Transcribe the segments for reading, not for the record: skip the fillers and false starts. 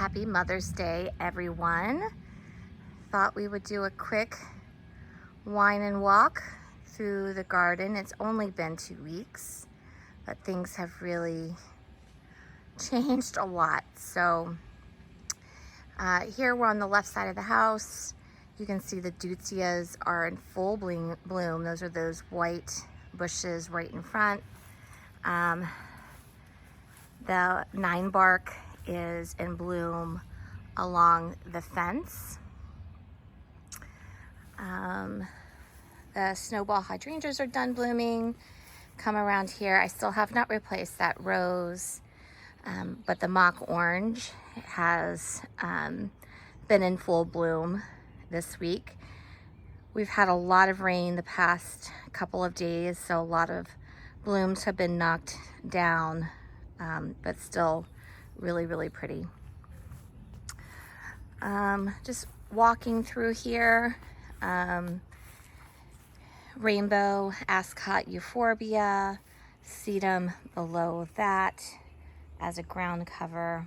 Happy Mother's Day, everyone. Thought we would do a quick wine and walk through the garden. It's only been 2 weeks, but things have really changed a lot. So here we're on the left side of the house. You can see the deutzias are in full bloom. Those are those white bushes right in front. The 9-bark is in bloom along the fence. The snowball hydrangeas are done blooming. Come around here. I still have not replaced that rose, but the mock orange has been in full bloom this week. We've had a lot of rain the past couple of days, so a lot of blooms have been knocked down, but still really pretty. Just walking through here. Rainbow ascot euphorbia, sedum below that as a ground cover.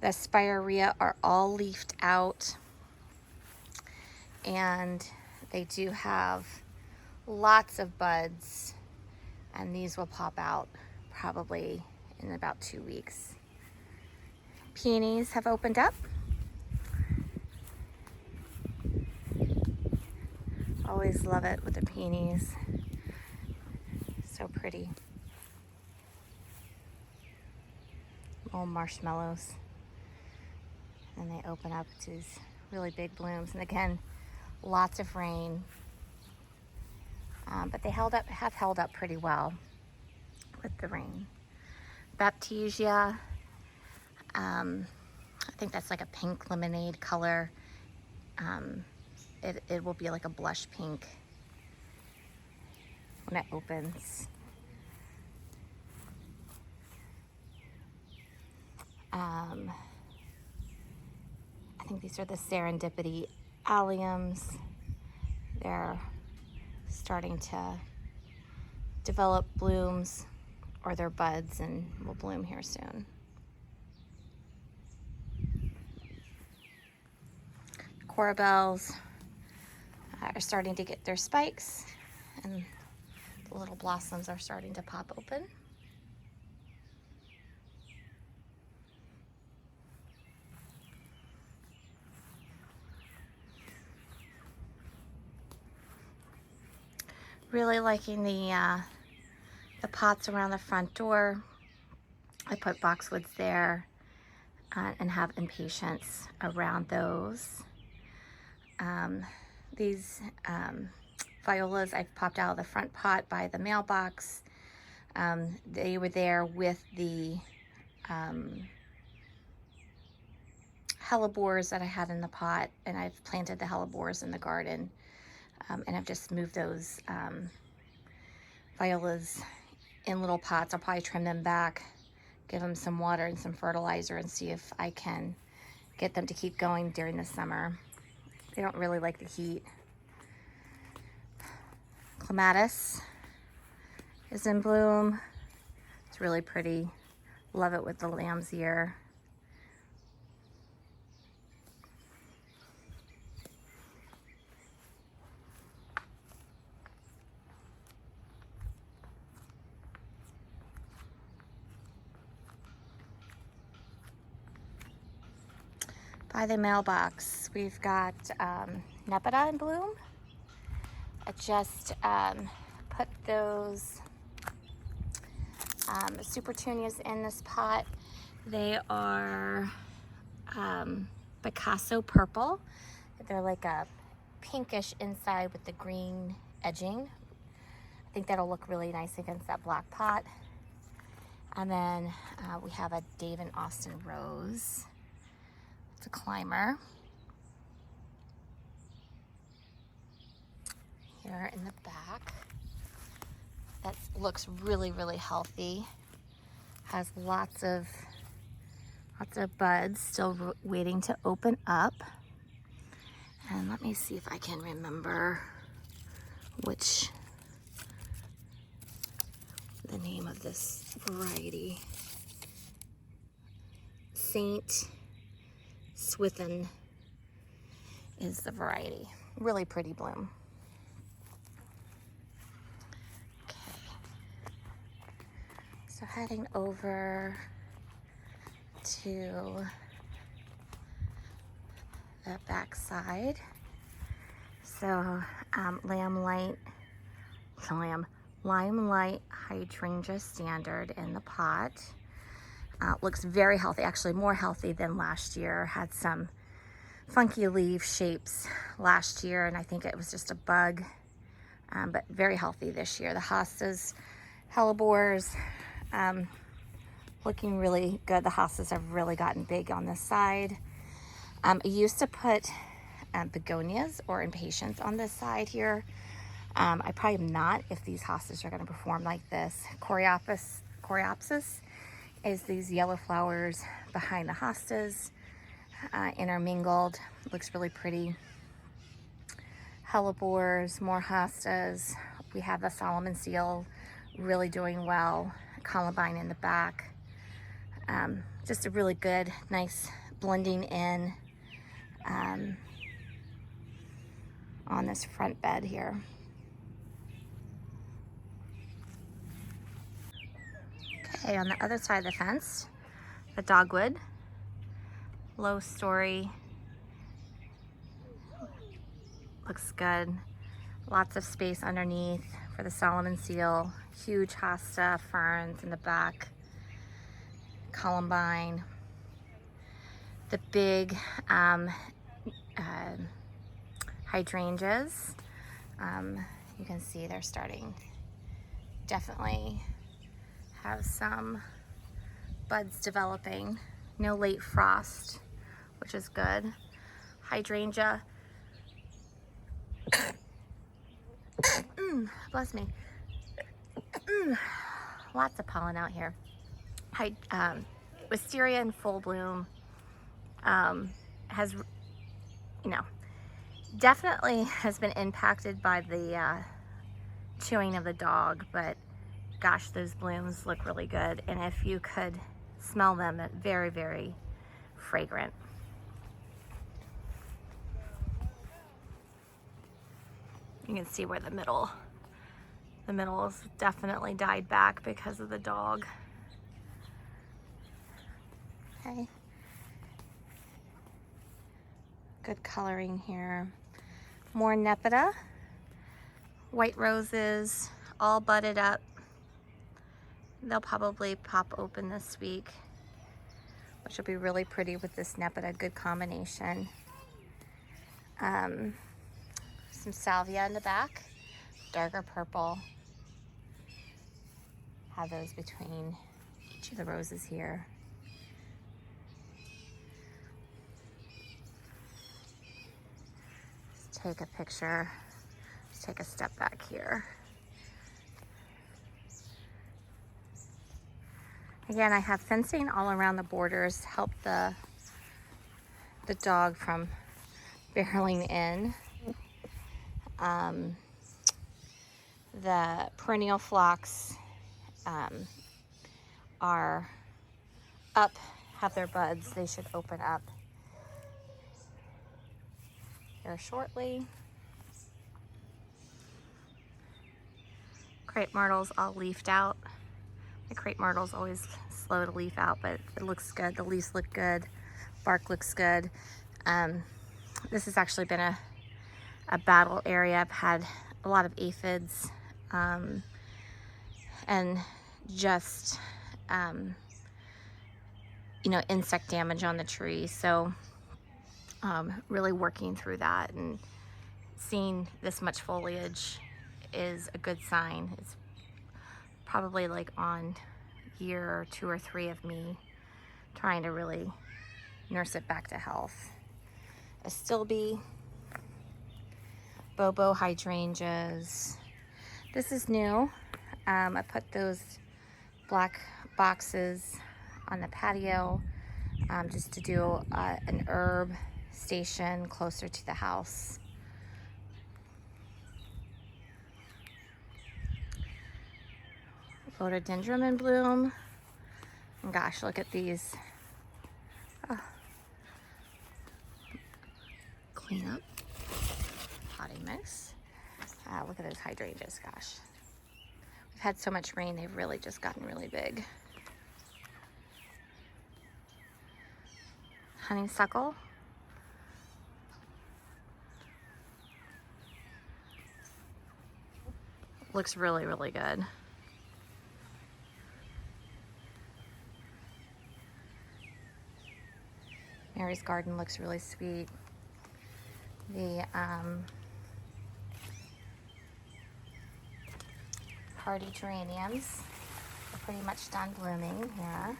The spirea are all leafed out, and they do have lots of buds, and these will pop out probably in about 2 weeks. Peonies have opened up. Always love it with the peonies. So pretty. Little marshmallows. And they open up to these really big blooms. And again, lots of rain. But they have held up pretty well with the rain. Baptisia. I think that's like a pink lemonade color. It will be like a blush pink when it opens. I think these are the serendipity alliums. They're starting to develop blooms, or their buds, and will bloom here soon. Corabelles are starting to get their spikes, and the little blossoms are starting to pop open. Really liking the pots around the front door. I put boxwoods there and have impatiens around those. These violas I've popped out of the front pot by the mailbox. They were there with the hellebores that I had in the pot, and I've planted the hellebores in the garden, and I've just moved those violas in little pots. I'll probably trim them back, give them some water and some fertilizer, and see if I can get them to keep going during the summer. They don't really like the heat. Clematis is in bloom. It's really pretty. Love it with the lamb's ear. By the mailbox, we've got Nepeta in bloom. I just put those supertunias in this pot. They are Picasso purple. They're like a pinkish inside with the green edging. I think that'll look really nice against that black pot. And then we have a Dave and Austin rose. It's a climber. Here in the back. That looks really healthy. Has lots of buds still waiting to open up. And let me see if I can remember which the name of this variety. Saint Swithin is the variety. Really pretty bloom. Okay. So heading over to the back side. So limelight hydrangea standard in the pot. Looks very healthy, actually more healthy than last year. Had some funky leaf shapes last year, and I think it was just a bug, but very healthy this year. The hostas, hellebores, looking really good. The hostas have really gotten big on this side. I used to put begonias or impatiens on this side here. I probably am not if these hostas are going to perform like this. Coreopsis is these yellow flowers behind the hostas, intermingled. Looks really pretty. Hellebores, more hostas. We have the Solomon seal really doing well. Columbine in the back. Just a really good, nice blending in on this front bed here. Okay, on the other side of the fence, the dogwood, low story, looks good. Lots of space underneath for the Solomon seal. Huge hosta ferns in the back. Columbine. The big hydrangeas. You can see they're starting, definitely have some buds developing. No late frost, which is good. Hydrangea. Bless me. Lots of pollen out here. Wisteria in full bloom. Has, definitely has been impacted by the chewing of the dog, but gosh, those blooms look really good. And if you could smell them, very, very fragrant. You can see where the middle's definitely died back because of the dog. Okay. Good coloring here. More nepeta. White roses, all budded up. They'll probably pop open this week, which will be really pretty with this nepeta. Good combination. Some salvia in the back, darker purple. Have those between each of the roses here. Let's take a picture. Let's take a step back here. Again, I have fencing all around the borders, help the dog from barreling in. The perennial phlox are up, have their buds. They should open up here shortly. Crepe myrtles all leafed out. The crepe myrtle's always slow to leaf out, but it looks good. The leaves look good. Bark looks good. This has actually been a battle area. I've had a lot of aphids and just insect damage on the tree. So really working through that, and seeing this much foliage is a good sign. It's probably like on year 2 or 3 of me trying to really nurse it back to health. Astilbe, Bobo hydrangeas. This is new. I put those black boxes on the patio just to do an herb station closer to the house. Rhododendron in bloom. And gosh, look at these. Oh, clean up. Potting mix. Look at those hydrangeas, gosh. We've had so much rain, they've really just gotten really big. Honeysuckle. Looks really, really good. Mary's garden looks really sweet. The hardy geraniums are pretty much done blooming here.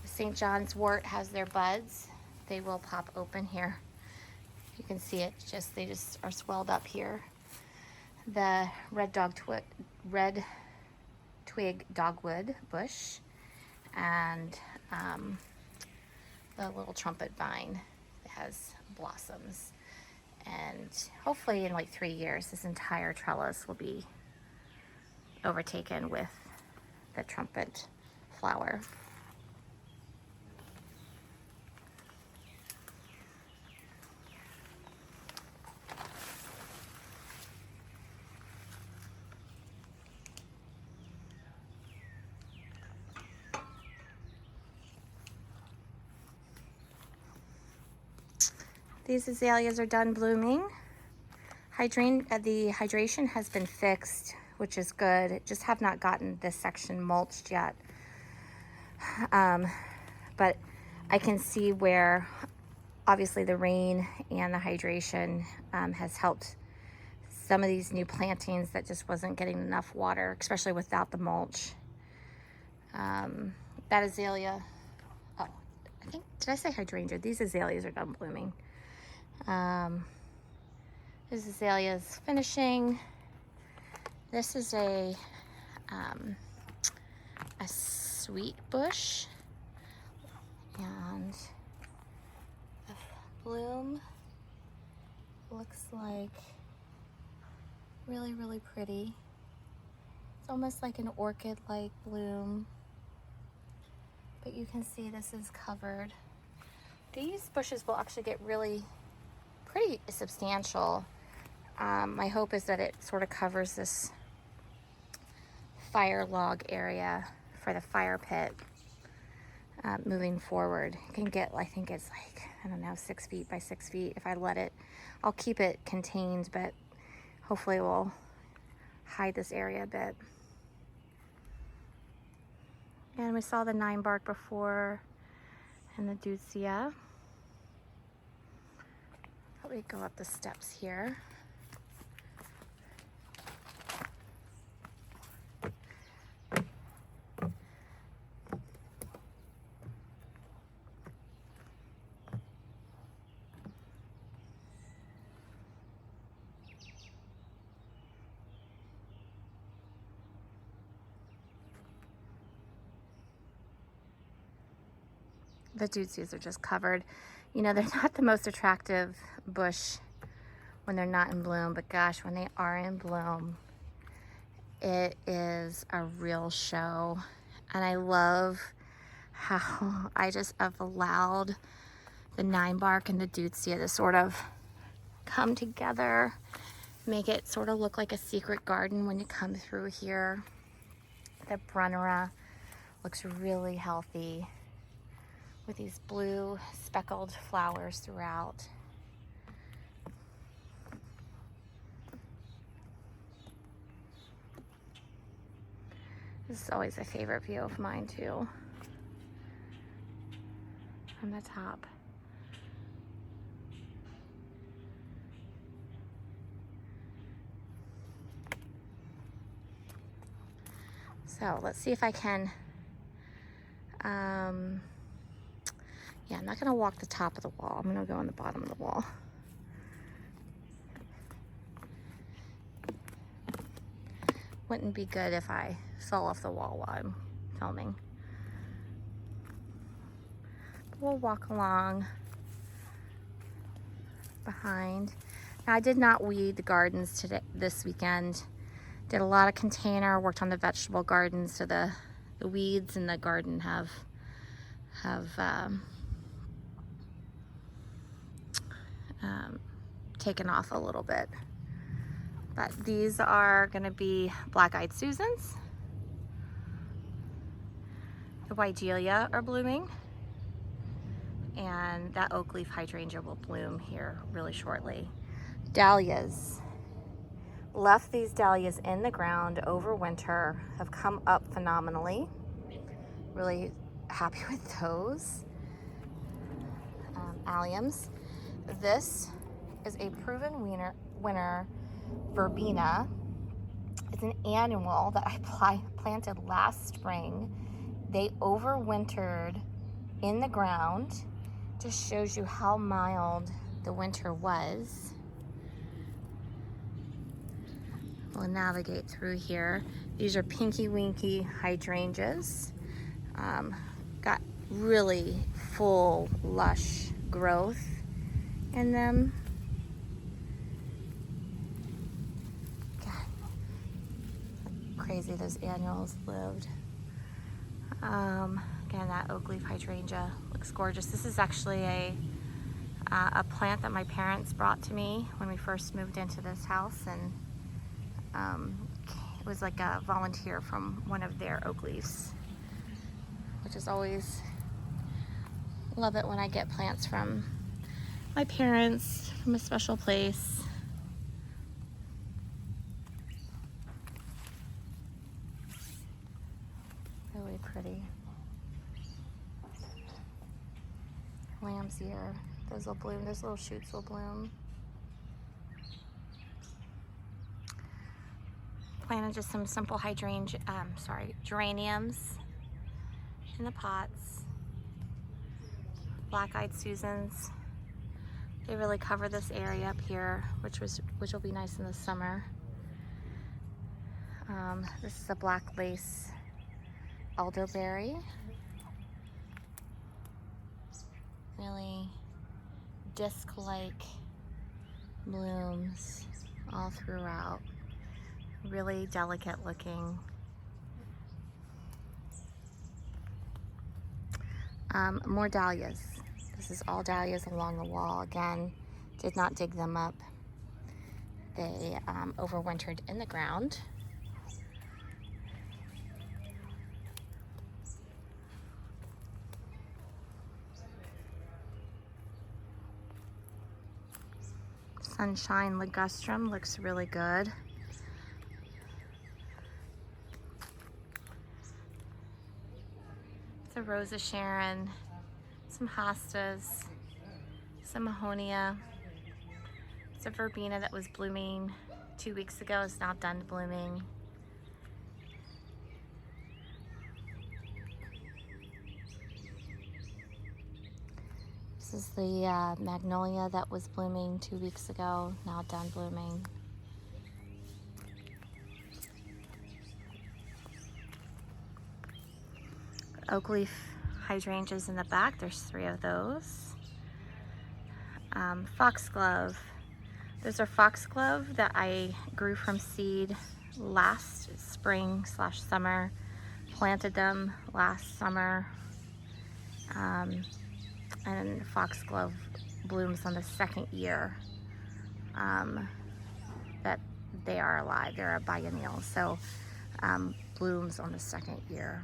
St. John's wort has their buds. They will pop open here. You can see it, they just are swelled up here. The red twig dogwood bush and the little trumpet vine has blossoms. And hopefully in like 3 years, this entire trellis will be overtaken with the trumpet flower. These azaleas are done blooming. The hydration has been fixed, which is good. Just have not gotten this section mulched yet. But I can see where obviously the rain and the hydration has helped some of these new plantings that just wasn't getting enough water, especially without the mulch. That azalea, oh, did I say hydrangea? These azaleas are done blooming. This azalea is finishing. This is a sweet bush, and the bloom looks like really, really pretty. It's almost like an orchid-like bloom, but you can see this is covered. These bushes will actually get really pretty substantial. My hope is that it sort of covers this fire log area for the fire pit moving forward. It can get, I think it's like, I don't know, 6 feet by 6 feet. If I let it, I'll keep it contained, but hopefully it will hide this area a bit. And we saw the 9-bark before and the deutzia. Let me go up the steps here. The deutzias are just covered. You know, they're not the most attractive bush when they're not in bloom, but gosh, when they are in bloom, it is a real show. And I love how I just have allowed the 9-bark and the deutzia to sort of come together, make it sort of look like a secret garden when you come through here. The brunnera looks really healthy with these blue speckled flowers throughout. This is always a favorite view of mine too, from the top. So let's see if I can, yeah, I'm not gonna walk the top of the wall. I'm gonna go on the bottom of the wall. Wouldn't be good if I fell off the wall while I'm filming. We'll walk along behind. Now, I did not weed the gardens this weekend. Did a lot of container, worked on the vegetable garden, so the weeds in the garden have have taken off a little bit. But these are going to be black-eyed Susans. The Wygelia are blooming, and that oak leaf hydrangea will bloom here really shortly. Dahlias. Left these dahlias in the ground over winter, have come up phenomenally. Really happy with those. Alliums. This is a proven winner verbena. It's an annual that I planted last spring. They overwintered in the ground. Just shows you how mild the winter was. We'll navigate through here. These are pinky winky hydrangeas. Got really full, lush growth in them. God, crazy those annuals lived. Again, that oak leaf hydrangea looks gorgeous. This is actually a plant that my parents brought to me when we first moved into this house, and it was like a volunteer from one of their oak leaves, which is always, love it when I get plants from my parents from a special place. Really pretty. Lamb's ear, those will bloom, those little shoots will bloom. Planted just some simple geraniums in the pots. Black-eyed Susans. They really cover this area up here, which will be nice in the summer. This is a black lace elderberry. Really disc-like blooms all throughout. Really delicate looking. More dahlias. This is all dahlias along the wall. Again, did not dig them up. They overwintered in the ground. Sunshine ligustrum looks really good. It's a Rosa Sharon, some hostas, some mahonia. It's a verbena that was blooming 2 weeks ago. It's now done blooming. This is the magnolia that was blooming 2 weeks ago, now done blooming. Oak leaf hydrangeas in the back, there's 3 of those. Foxglove. Those are foxglove that I grew from seed last spring/summer. Planted them last summer. And foxglove blooms on the 2nd year that they are alive. They're a biennial, so blooms on the 2nd year.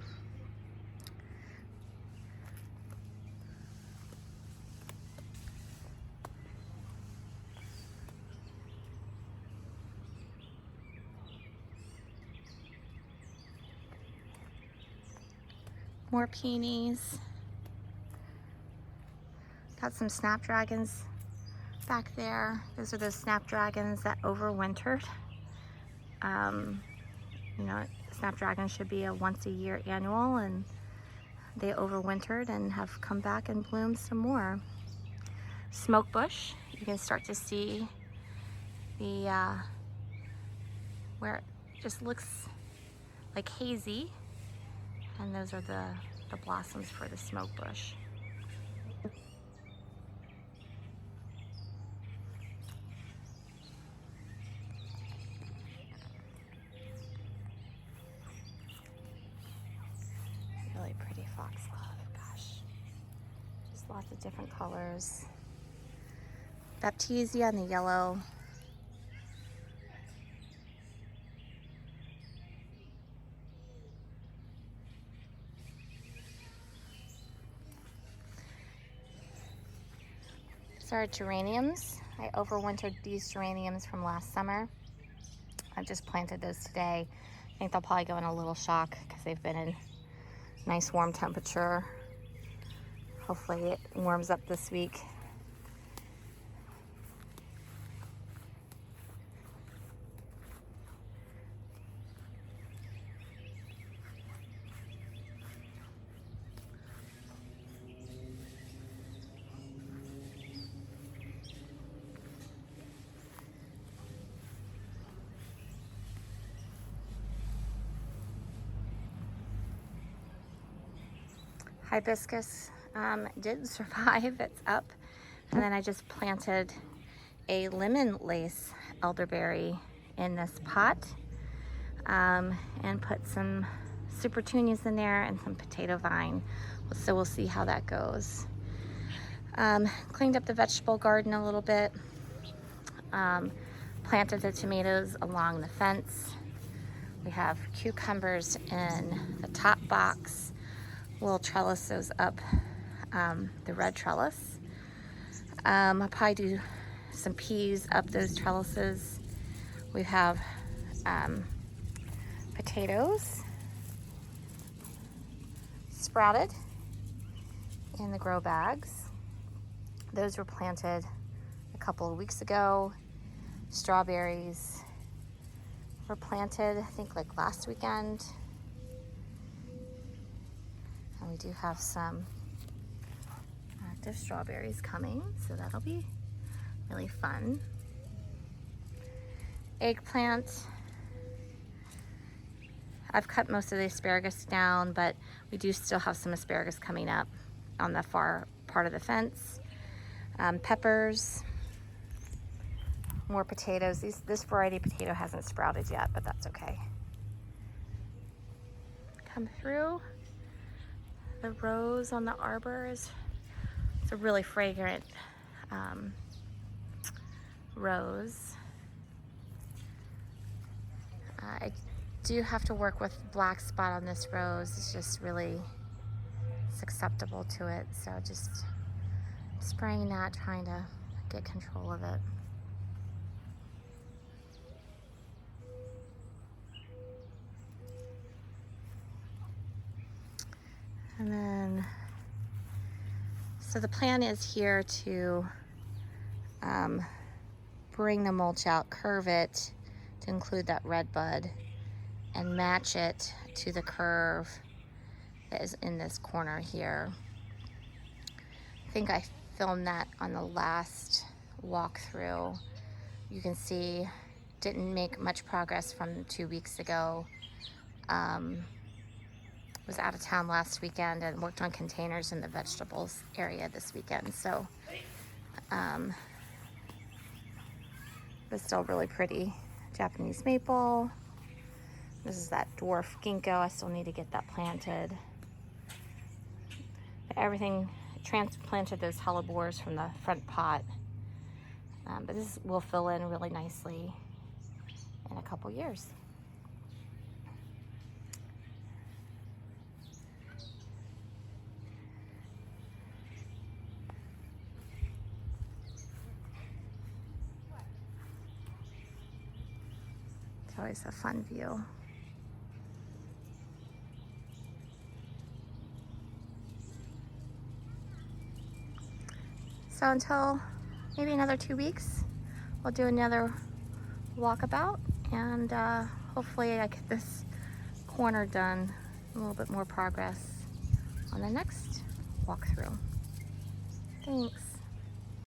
More peonies. Got some snapdragons back there. Those are those snapdragons that overwintered. You know, snapdragons should be a once-a-year annual, and they overwintered and have come back and bloomed some more. Smoke bush. You can start to see the where it just looks like hazy, and those are the blossoms for the smoke bush. Really pretty foxglove, gosh. Lots of different colors. Baptisia in the yellow. These are geraniums. I overwintered these geraniums from last summer. I've just planted those today. I think they'll probably go in a little shock because they've been in nice warm temperature. Hopefully it warms up this week. Hibiscus did survive, it's up. And then I just planted a lemon lace elderberry in this pot and put some super petunias in there and some potato vine. So we'll see how that goes. Cleaned up the vegetable garden a little bit. Planted the tomatoes along the fence. We have cucumbers in the top box. We'll trellis those up, the red trellis. I'll probably do some peas up those trellises. We have potatoes sprouted in the grow bags. Those were planted a couple of weeks ago. Strawberries were planted, I think, like last weekend. And we do have some active strawberries coming, so that'll be really fun. Eggplant. I've cut most of the asparagus down, but we do still have some asparagus coming up on the far part of the fence. Peppers. More potatoes. This variety of potato hasn't sprouted yet, but that's okay. Come through. The rose on the arbor it's a really fragrant rose. I do have to work with black spot on this rose. It's just really susceptible to it. So just spraying that, trying to get control of it. And then, so the plan is here to bring the mulch out, curve it to include that red bud, and match it to the curve that is in this corner here. I think I filmed that on the last walkthrough. You can see, didn't make much progress from 2 weeks ago. Was out of town last weekend and worked on containers in the vegetables area this weekend. So, but still really pretty. Japanese maple. This is that dwarf ginkgo. I still need to get that planted. Everything, transplanted those hellebores from the front pot. But this will fill in really nicely in a couple years. Always a fun view. So until maybe another 2 weeks, we'll do another walkabout, and hopefully I get this corner done, a little bit more progress on the next walkthrough. Thanks.